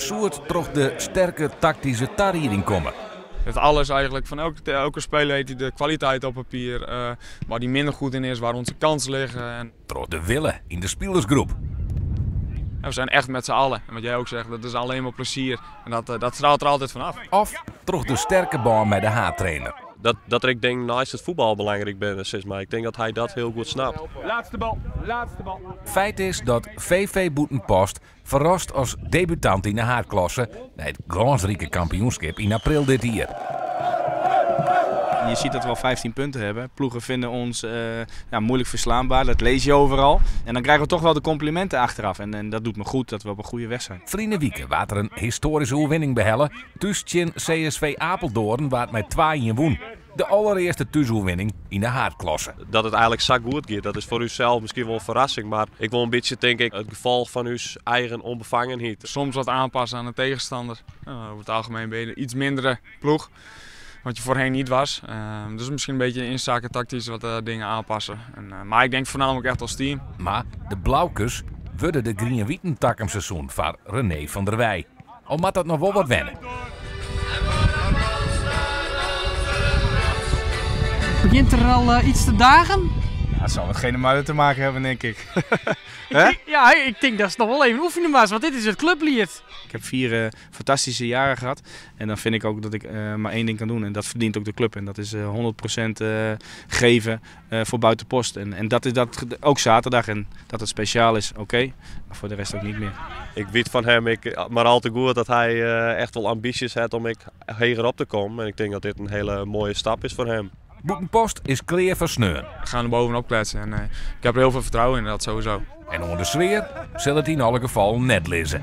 Soert toch de sterke tactische tar hierin komen. Het alles eigenlijk, van elke speler heeft hij de kwaliteit op papier, waar hij minder goed in is, waar onze kansen liggen. En Toch de willen in de spielersgroep. we zijn echt met z'n allen. En wat jij ook zegt, dat is alleen maar plezier. En dat straalt er altijd vanaf. Of toch de sterke bal met de haattrainer. Dat ik denk naast het voetbal belangrijk ben, maar ik denk dat hij dat heel goed snapt. Laatste bal, laatste bal. Feit is dat VV Boetenpost verrast als debutant in de haatklasse bij het glansrijke kampioenschap in april dit jaar. Je ziet dat we al 15 punten hebben. Ploegen vinden ons moeilijk verslaanbaar, dat lees je overal. En dan krijgen we toch wel de complimenten achteraf. En dat doet me goed dat we op een goede weg zijn. Vrienden Wieken waard er een historische overwinning behellen. Tussen CSV Apeldoorn waar het met 2-1 woen. De allereerste thuisoverwinning in de haatklasse. Dat het eigenlijk zo goed gaat, dat is voor uzelf misschien wel een verrassing. Maar ik wil een beetje, denk ik, het gevolg van uw eigen onbevangenheid. Soms wat aanpassen aan de tegenstander. Over het algemeen ben je iets mindere ploeg. Wat je voorheen niet was. Dus misschien een beetje in zaken tactisch wat dingen aanpassen. Maar ik denk voornamelijk echt als team. Maar de Blauwkes worden de Grien-Wieten takkensseizoen van René van der Wij. Al moet dat nog wel wat wennen. Begint er al iets te dagen? Ja, het zal met geen muiden te maken hebben, denk ik. Ja, ik denk dat het nog wel even oefenen was, want dit is het clublied. Ik heb 4 fantastische jaren gehad. En dan vind ik ook dat ik maar één ding kan doen. En dat verdient ook de club. En dat is 100% geven voor buitenpost. En dat is dat ook zaterdag. En dat het speciaal is, oké. Maar voor de rest ook niet meer. Ik weet van hem maar al te goed dat hij echt wel ambities heeft om hoger op te komen. En ik denk dat dit een hele mooie stap is voor hem. Boetenpost is clear van sneur. We gaan er bovenop kletsen. En ik heb er heel veel vertrouwen in, dat sowieso. En onder de sfeer zal het in alle geval net lezen.